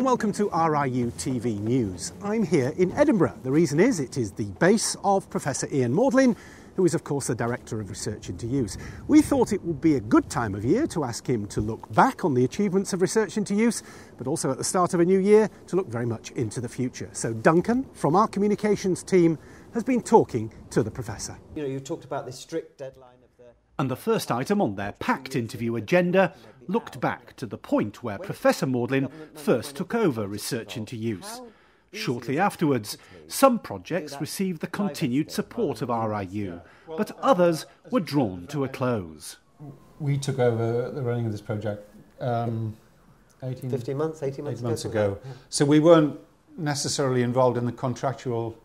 welcome to RIUtv News. I'm here in Edinburgh. The reason is it is the base of Professor Ian Maudlin, who is of course the Director of Research into Use. We thought it would be a good time of year to ask him to look back on the achievements of research into use, but also at the start of a new year to look very much into the future. So Duncan, from our communications team, has been talking to the Professor. You know, you talked about this strict deadline of the... And the first item on their packed interview agenda looked back to the point where Professor Maudlin first took over research into use. Shortly afterwards, some projects received the continued support of RIU, but others were drawn to a close. We took over the running of this project 18 months ago. So we weren't necessarily involved in the contractual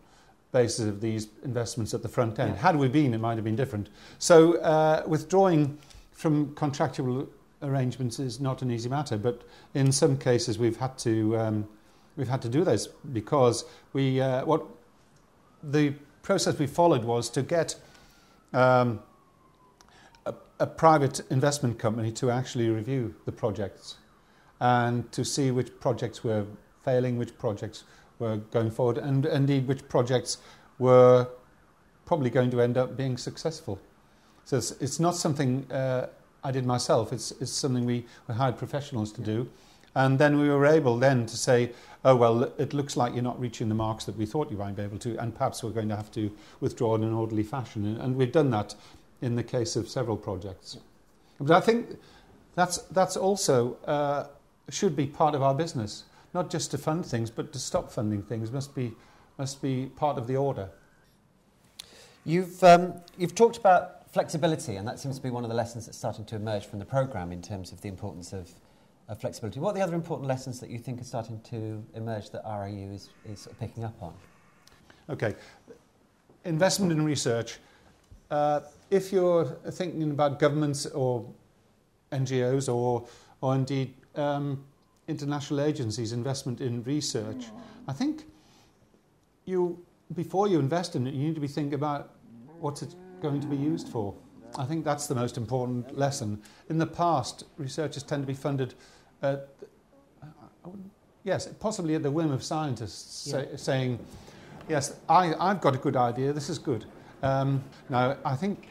basis of these investments at the front end. Had we been, it might have been different. So withdrawing from contractual arrangements is not an easy matter, but in some cases we've had to do this because what the process we followed was to get a private investment company to actually review the projects and to see which projects were failing, which projects were going forward, and indeed which projects were probably going to end up being successful. So it's not something I did myself, it's something we hired professionals to do. And then we were able then to say, oh, well, it looks like you're not reaching the marks that we thought you might be able to, and perhaps we're going to have to withdraw in an orderly fashion. And we've done that in the case of several projects. But I think that's also should be part of our business, not just to fund things, but to stop funding things must be part of the order. You've talked about flexibility, and that seems to be one of the lessons that's starting to emerge from the programme in terms of the importance of flexibility. What are the other important lessons that you think are starting to emerge that RIU is sort of picking up on? Okay. Investment in research. If you're thinking about governments or NGOs or indeed international agencies' investment in research, I think before you invest in it, you need to be thinking about what's it going to be used for. I think that's the most important lesson. In the past, researchers tend to be funded possibly at the whim of scientists saying, yes, I've got a good idea, this is good. Now, I think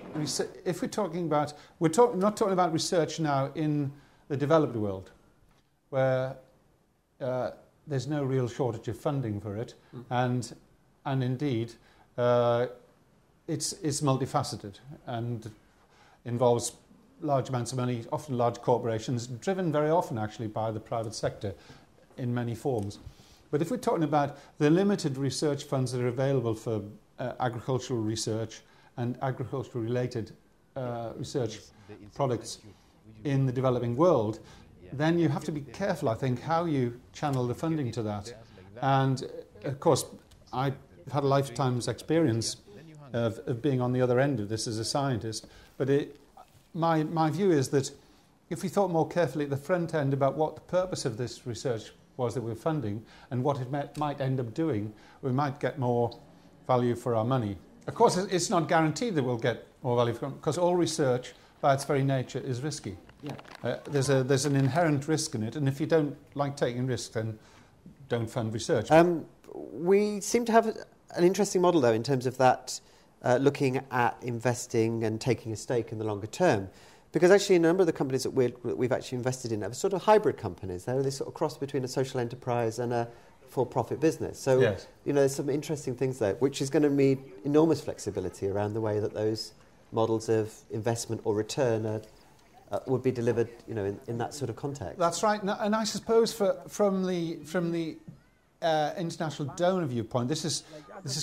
if we're talking about, not talking about research now in the developed world, where there's no real shortage of funding for it, and indeed it's multifaceted and involves large amounts of money, often large corporations, driven very often actually by the private sector in many forms. But if we're talking about the limited research funds that are available for agricultural research and agricultural-related research products in the developing world, then you have to be careful, I think, how you channel the funding to that. And, of course, I've had a lifetime's experience of being on the other end of this as a scientist, but my view is that if we thought more carefully at the front end about what the purpose of this research was that we're funding and what it might end up doing, we might get more value for our money. Of course, it's not guaranteed that we'll get more value from it, because all research, by its very nature, is risky. Yeah. There's an inherent risk in it, and if you don't like taking risks, then don't fund research. We seem to have an interesting model, though, in terms of that, looking at investing and taking a stake in the longer term. Because actually a number of the companies that we've actually invested in are sort of hybrid companies. They're this sort of cross between a social enterprise and a for-profit business. So, yes, there's some interesting things there, which is going to need enormous flexibility around the way that those models of investment or return would be delivered, in that sort of context. That's right. And I suppose from the international donor viewpoint, this is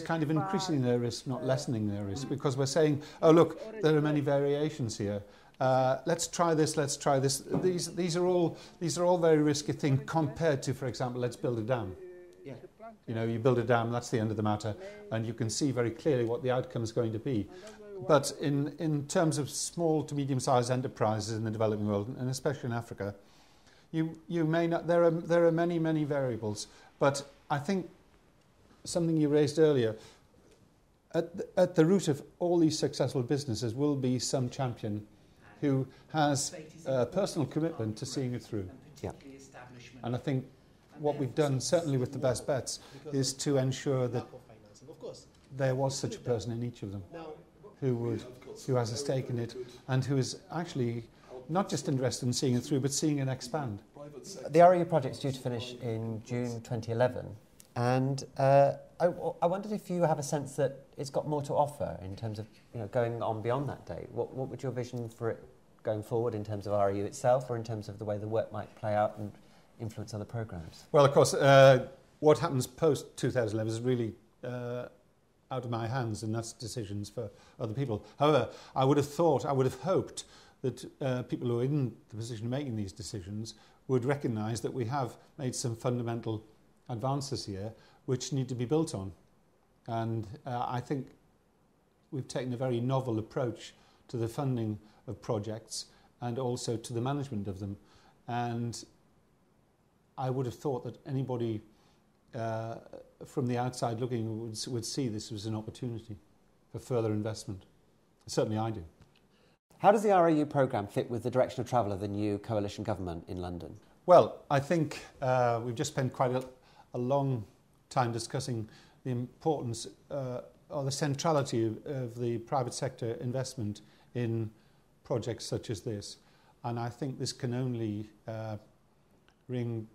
kind of increasing their risk, not lessening their risk, because we're saying, oh look, there are many variations here. Let's try this. Let's try this. These are all very risky things compared to, for example, let's build a dam. Yeah. You build a dam, that's the end of the matter, and you can see very clearly what the outcome is going to be. But in terms of small to medium-sized enterprises in the developing world, and especially in Africa, you may not. There are many variables. But I think something you raised earlier, at the root of all these successful businesses will be some champion who has a personal commitment to seeing it through. Yeah. And I think what we've done, certainly with the best bets, is to ensure that there was such a person in each of them who has a stake in it and who is actually not just interested in seeing it through, but seeing it expand. The RIU project's due to finish in June 2011, and I wondered if you have a sense that it's got more to offer in terms of going on beyond that date. What would your vision for it going forward in terms of RIU itself, or in terms of the way the work might play out and influence other programmes? Well, of course, what happens post-2011 is really out of my hands, and that's decisions for other people. However, I would have hoped that people who are in the position of making these decisions would recognise that we have made some fundamental advances here which need to be built on. And I think we've taken a very novel approach to the funding of projects and also to the management of them. And I would have thought that anybody from the outside looking would see this as an opportunity for further investment. Certainly I do. How does the RIU programme fit with the direction of travel of the new coalition government in London? Well, I think we've just spent quite a long time discussing the importance or the centrality of the private sector investment in projects such as this. And I think this can only ring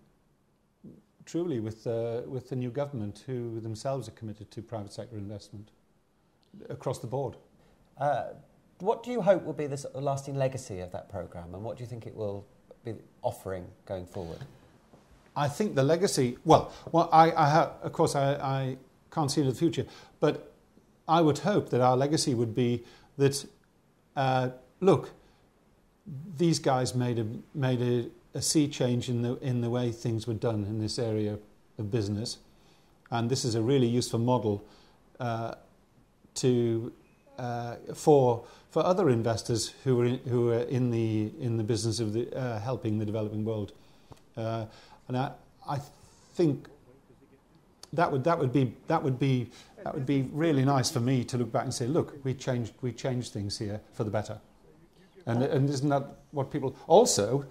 truly with the new government, who themselves are committed to private sector investment across the board. What do you hope will be the lasting legacy of that programme, and what do you think it will be offering going forward? I think the legacy, of course I can't see into the future, but I would hope that our legacy would be that, look, these guys made a sea change in the way things were done in this area of business, and this is a really useful model for other investors who are in the business of helping the developing world, and I think that would be really nice for me to look back and say, look, we changed things here for the better, and isn't that what people also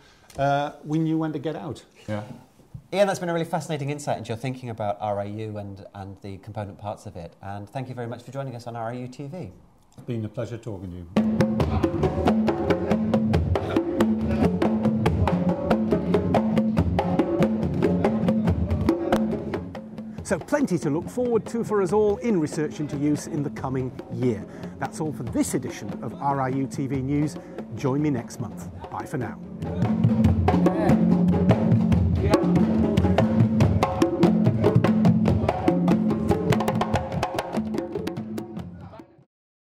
we knew when to get out. Yeah. Ian, that's been a really fascinating insight into your thinking about RIU and the component parts of it, and thank you very much for joining us on RIUtv. It's been a pleasure talking to you. So plenty to look forward to for us all in Research into Use in the coming year. That's all for this edition of RIUtv News. Join me next month. Bye for now.